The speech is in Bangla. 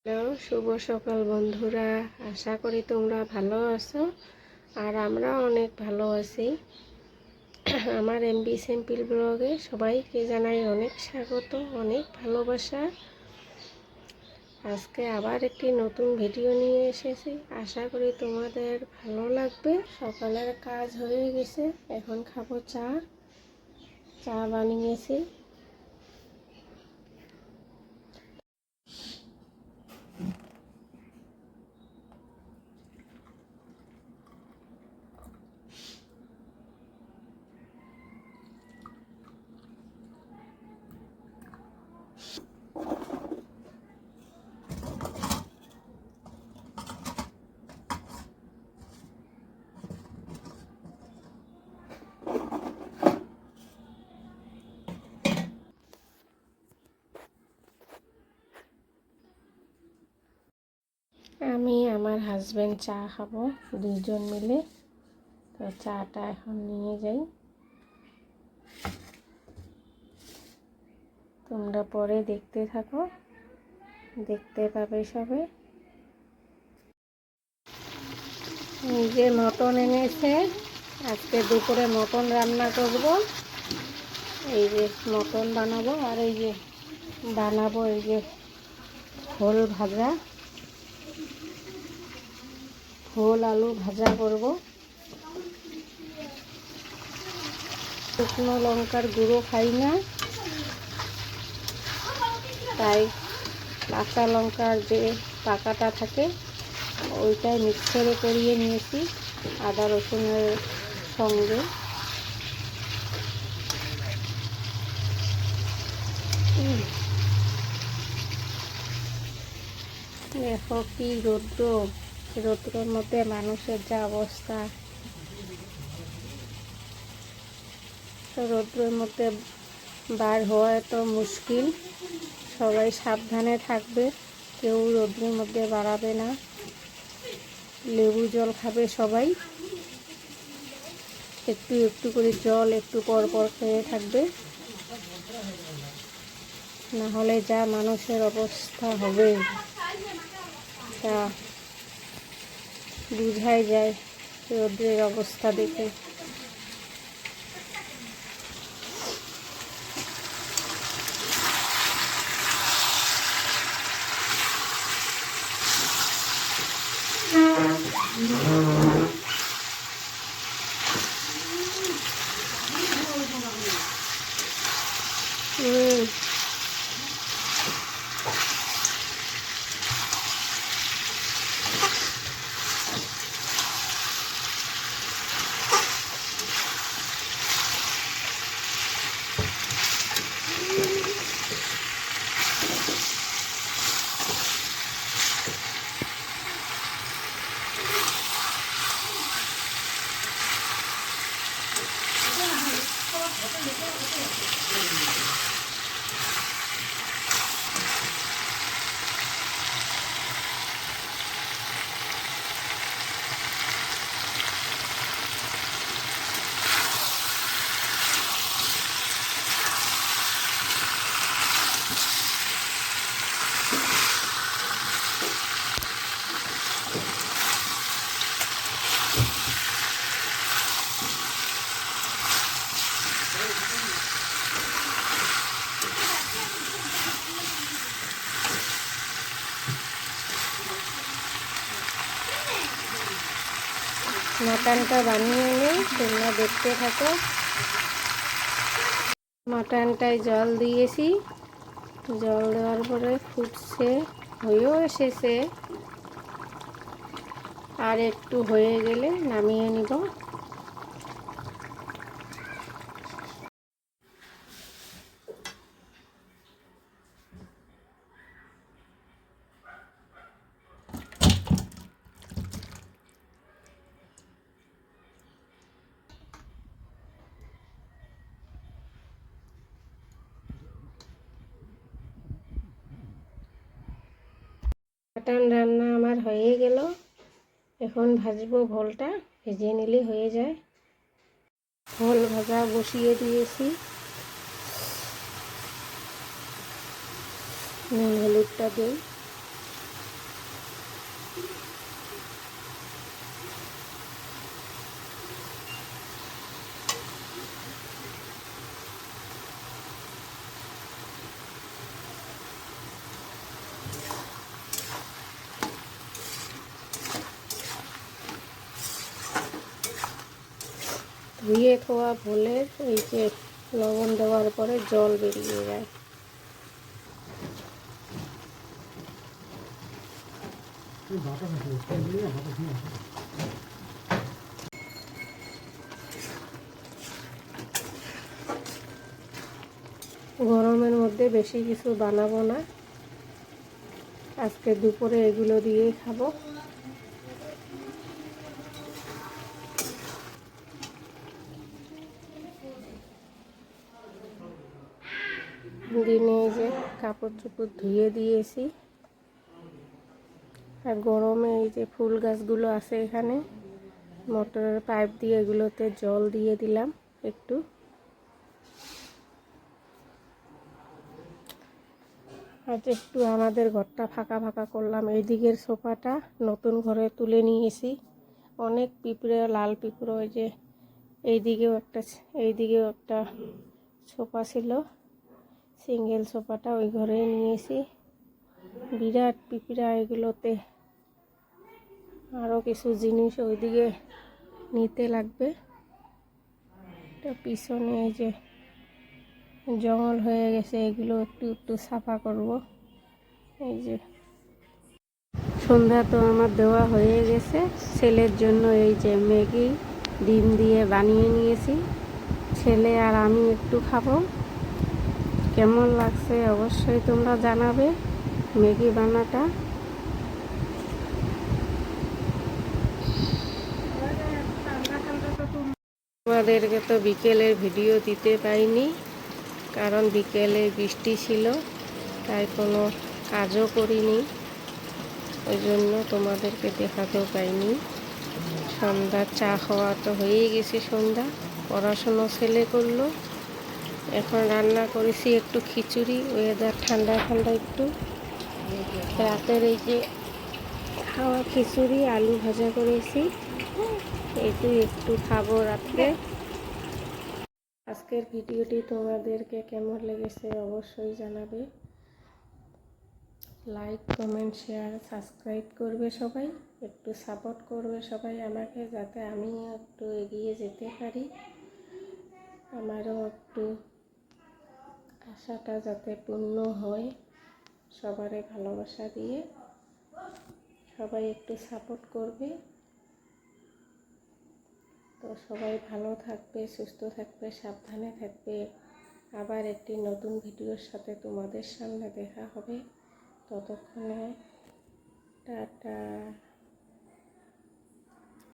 হ্যালো, শুভ সকাল বন্ধুরা। আশা করি তোমরা ভালো আছো আর আমরা অনেক ভালো আছি। আমার এমবি সিম্পল ব্লগে সবাইকে জানাই অনেক স্বাগত, অনেক ভালোবাসা। আজকে আবার একটি নতুন ভিডিও নিয়ে এসেছি, আশা করি তোমাদের ভালো লাগবে। সকালের কাজ হয়ে গেছে, এখন খাবো চা বানিয়েছি। আমি আমার হাজব্যান্ড চা খাবো, দুইজন মিলে। তো চাটা এখন নিয়ে যাই, তোমরা পরে দেখতে থাকো, দেখতে পাবে সবে। এই যে মটন এনেছে, আজকে দুপুরে মটন রান্না করব। এই যে মটন বানাবো, আর এই যে বানাবো এই যে ফোল ভাজা, ফোল আলু ভাজা করব। শুকনো লঙ্কার গুঁড়ো খাই না, তাই কাঁচা লঙ্কার যে পাকাটা থাকে ওইটাই মিক্সারে করিয়ে নিয়েছি আদা রসুনের সঙ্গে। দেখো কি রৌদ্রের মধ্যে মানুষের যা অবস্থা। তো রৌদ্রের মধ্যে বার হওয়া এত মুশকিল, সবাই সাবধানে থাকবে, কেউ রৌদ্রের মধ্যে বাড়াবে না। লেবু জল খাবে সবাই, একটু একটু করে জল একটু পর পর খেয়ে থাকবে, না হলে যা মানুষের অবস্থা হবে তা বুঝাই যায় রৌদ্রের অবস্থা দেখে। মাটনটা বানিয়ে নিই, তোমরা দেখতে থাকো। মাটনটায় জল দিয়েছি, জল দেওয়ার পরে ফুটছে, হয়েও এসেছে, আর একটু হয়ে গেলে নামিয়ে নিব। মাটন রান্না আমার হয়ে গেল, এখন ভাজবো ভোলটা, ভেজে নিলে হয়ে যায়। ভোল ভাজা বসিয়ে দিয়েছি, নুন হলুদটা দিই। ধুয়ে থোয়া ভোলের এই যে লবণ দেওয়ার পরে জল বেরিয়ে যায়। গরমের মধ্যে বেশি কিছু বানাবো না, আজকে দুপুরে এগুলো দিয়েই খাবো। দিনে যে কাপড় চোপড় ধুয়ে দিয়েছি, আর গরমে এই যে ফুল গাছগুলো আছে এখানে, মোটরের পাইপ দিয়ে এগুলোতে জল দিয়ে দিলাম একটু। আজ একটু আমাদের ঘরটা ফাঁকা ফাঁকা করলাম। এই দিকের সোফাটা নতুন ঘরে তুলে নিয়েছি। অনেক পিঁপড়ে, লাল পিঁপড়ে, ওই যে এইদিকেও একটা সোফা ছিল, সিঙ্গেল সোফাটা ওই ঘরে নিয়েছি। বিরাট পিঁপড়া এগুলোতে, আরও কিছু জিনিস ওইদিকে নিতে লাগবে। এটা পিছনে এই যে জঙ্গল হয়ে গেছে, এগুলো একটু একটু সাফা করব। এই যে সন্ধ্যা তো আমার দেওয়া হয়ে গেছে। ছেলের জন্য এই যে ম্যাগি ডিম দিয়ে বানিয়ে নিয়েছি, ছেলে আর আমি একটু খাবো। কেমন লাগছে অবশ্যই তোমরা জানাবে ম্যাগি বানাটা। আমাদেরকে তো বিকেলের ভিডিও দিতে পাইনি, কারণ বিকেলে বৃষ্টি ছিল, তাই কোনো কাজও করিনি, ওই জন্য তোমাদেরকে দেখাতেও পাইনি। সন্ধ্যার চা খাওয়া তো হয়েই গেছে, সন্ধ্যা পড়াশুনো ছেলে করলো। এখন রান্না করেছি একটু খিচুড়ি, ওয়েদার ঠান্ডা ঠান্ডা একটু। রাতের এই যে খাওয়া খিচুড়ি, আলু ভাজা করেছি, এইটু একটু খাবো রাত্রে। আজকের ভিডিওটি তোমাদেরকে কেমন লেগেছে অবশ্যই জানাবে। লাইক, কমেন্ট, শেয়ার, সাবস্ক্রাইব করবে সবাই, একটু সাপোর্ট করবে সবাই আমাকে, যাতে আমি একটু এগিয়ে যেতে পারি। আমারও একটু আশাটা যাতে পূর্ণ হয়, সবারই ভালোবাসা দিয়ে সবাই একটু সাপোর্ট করবে। তো সবাই ভালো থাকবে, সুস্থ থাকবে, সাবধানে থাকবে। আবার একটি নতুন ভিডিওর সাথে তোমাদের সামনে দেখা হবে। ততক্ষণে টাটা।